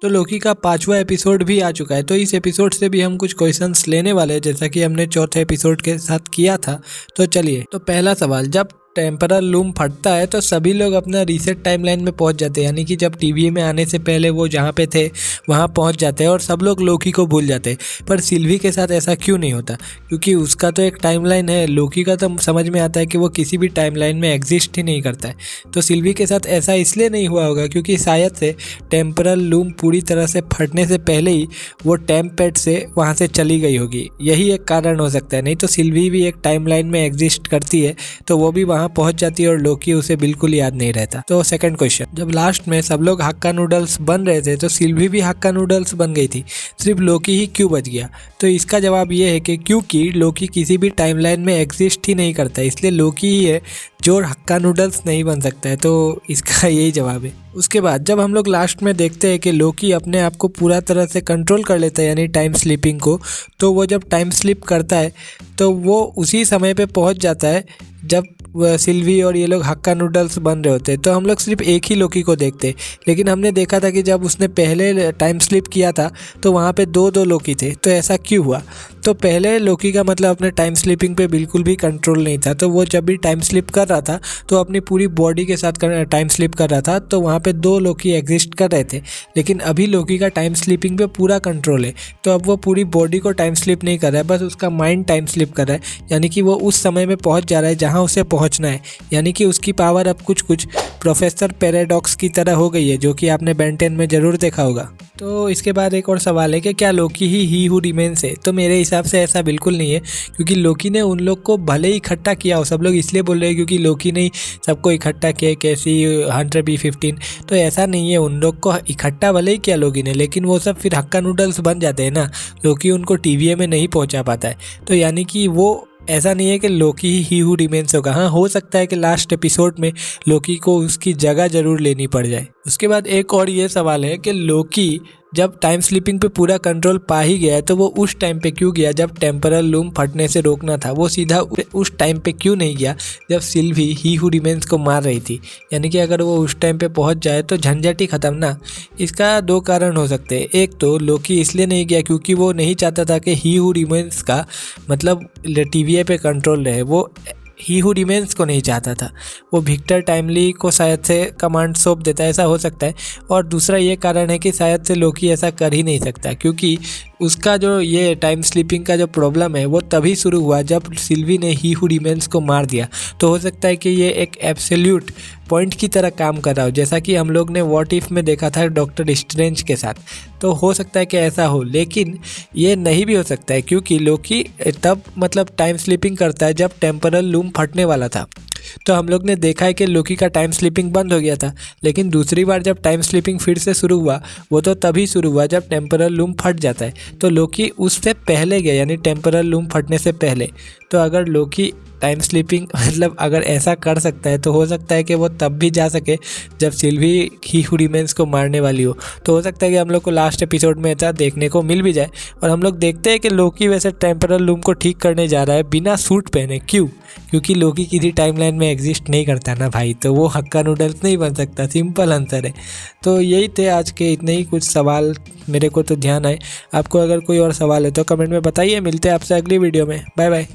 तो लोकी का 5वां एपिसोड भी आ चुका है, तो इस एपिसोड से भी हम कुछ क्वेश्चंस लेने वाले हैं, जैसा कि हमने चौथे एपिसोड के साथ किया था। तो चलिए, तो पहला सवाल, जब टेम्परल लूम फटता है तो सभी लोग अपना रीसेट टाइमलाइन में पहुंच जाते हैं, यानी कि जब टीवी में आने से पहले वो जहाँ पे थे वहाँ पहुंच जाते हैं और सब लोग लोकी को भूल जाते हैं। पर सिल्वी के साथ ऐसा क्यों नहीं होता? क्योंकि उसका तो एक टाइमलाइन है, लोकी का तो समझ में आता है कि वो किसी भी टाइमलाइन में एग्जिस्ट ही नहीं करता है। तो सिल्वी के साथ ऐसा इसलिए नहीं हुआ होगा क्योंकि शायद से टेम्परल लूम पूरी तरह से फटने से पहले ही वो टेम्प पैड से वहाँ से चली गई होगी, यही एक कारण हो सकता है। नहीं तो सिल्वी भी एक टाइमलाइन में एग्जिस्ट करती है, तो वो भी वहाँ पहुंच जाती है और लोकी उसे बिल्कुल याद नहीं रहता। तो सेकंड क्वेश्चन, जब लास्ट में सब लोग हक्का नूडल्स बन रहे थे तो सिल्वी भी हक्का नूडल्स बन गई थी, सिर्फ लोकी ही क्यों बच गया? तो इसका जवाब ये है कि क्योंकि लोकी किसी भी टाइमलाइन में एग्जिस्ट ही नहीं करता, इसलिए लोकी ही है जो हक्का नूडल्स नहीं बन सकता है। तो इसका यही जवाब है। उसके बाद जब हम लोग लास्ट में देखते हैं कि लोकी अपने आप को पूरा तरह से कंट्रोल कर लेता है, यानी टाइम स्लीपिंग को, तो वो जब टाइम स्लिप करता है तो वो उसी समय पे पहुंच जाता है जब सिल्वी और ये लोग हक्का नूडल्स बन रहे होते हैं। तो हम लोग सिर्फ एक ही लोकी को देखते, लेकिन हमने देखा था कि जब उसने पहले टाइम स्लिप किया था तो वहाँ पे दो लोकी थे। तो ऐसा क्यों हुआ? तो पहले लोकी का मतलब अपने टाइम स्लिपिंग पे बिल्कुल भी कंट्रोल नहीं था, तो वो जब भी टाइम स्लिप कर रहा था तो अपनी पूरी बॉडी के साथ टाइम स्लिप कर रहा था, तो वहाँ पे दो लोकी एग्जिस्ट कर रहे थे। लेकिन अभी लोकी का टाइम स्लिपिंग पे पूरा कंट्रोल है, तो अब वो पूरी बॉडी को टाइम स्लिप नहीं कर रहा है, बस उसका माइंड टाइम स्लिप कर रहा है, यानी कि वो उस समय में पहुँच जा रहा है जहाँ उसे पहुँचना है। यानी कि उसकी पावर अब कुछ प्रोफेसर पैराडॉक्स की तरह हो गई है, जो कि आपने बेन 10 में ज़रूर देखा होगा। तो इसके बाद एक और सवाल है कि क्या लोकी ही हू रिमेन्स है? तो मेरे हिसाब से ऐसा बिल्कुल नहीं है, क्योंकि लोकी ने उन लोग को भले ही इकट्ठा किया हो, सब लोग इसलिए बोल रहे हैं क्योंकि लोकी ने सबको इकट्ठा किया, कैसी हंटर B15, तो ऐसा नहीं है। उन लोग को इकट्ठा भले ही किया लोकी ने, लेकिन वो सब फिर हक्का नूडल्स बन जाते हैं ना, लोकी उनको TVA में नहीं पहुंचा पाता है। तो यानी कि वो ऐसा नहीं है कि लोकी ही हू रिमेन्स होगा। हाँ, हो सकता है कि लास्ट एपिसोड में लोकी को उसकी जगह ज़रूर लेनी पड़ जाए। उसके बाद एक और ये सवाल है कि लोकी जब टाइम स्लिपिंग पे पूरा कंट्रोल पा ही गया है तो वो उस टाइम पे क्यों गया जब टेम्परल लूम फटने से रोकना था? वो सीधा उस टाइम पे क्यों नहीं गया जब सिल्वी ही हू रिमेन्स को मार रही थी? यानी कि अगर वो उस टाइम पे पहुंच जाए तो झंझट ही खत्म ना। इसका दो कारण हो सकते हैं। एक तो लोकी इसलिए नहीं गया क्योंकि वो नहीं चाहता था कि ही हू रिमेन्स का मतलब TVA पे कंट्रोल रहे, वो ही हू रिमेन्स को नहीं चाहता था, वो विक्टर टाइमली को शायद से कमांड सौंप देता है, ऐसा हो सकता है। और दूसरा ये कारण है कि शायद से लोकी ऐसा कर ही नहीं सकता, क्योंकि उसका जो ये टाइम स्लिपिंग का जो प्रॉब्लम है वो तभी शुरू हुआ जब सिल्वी ने ही हू रिमेन्स को मार दिया। तो हो सकता है कि ये एक एब्सोल्यूट पॉइंट की तरह काम कर रहा हो, जैसा कि हम लोग ने व्हाट इफ में देखा था डॉक्टर स्ट्रेंज के साथ। तो हो सकता है कि ऐसा हो, लेकिन ये नहीं भी हो सकता है क्योंकि लोकी तब मतलब टाइम स्लिपिंग करता है जब टेम्परल लूम फटने वाला था। तो हम लोग ने देखा है कि लोकी का टाइम स्लिपिंग बंद हो गया था, लेकिन दूसरी बार जब टाइम स्लिपिंग फिर से शुरू हुआ वो तो तभी शुरू हुआ जब टेम्परल लूम फट जाता है। तो लोकी उससे पहले गया, यानी टेम्परल लूम फटने से पहले। तो अगर लोकी टाइम स्लिपिंग मतलब अगर ऐसा कर सकता है तो हो सकता है कि वो तब भी जा सके जब सिल्वी ही हू रिमेन्स को मारने वाली हो। तो हो सकता है कि हम लोग को लास्ट एपिसोड में ऐसा देखने को मिल भी जाए। और हम लोग देखते हैं कि लोकी वैसे टेम्परल लूम को ठीक करने जा रहा है बिना सूट पहने। क्यों? क्योंकि लोकी किसी टाइमलाइन में एग्जिस्ट नहीं करता ना भाई, तो वो हक्का नूडल्स नहीं बन सकता, सिंपल आंसर है। तो यही थे आज के इतने ही कुछ सवाल मेरे को तो ध्यान आए। आपको अगर कोई और सवाल है तो कमेंट में बताइए। मिलते हैं आपसे अगली वीडियो में। Bye bye.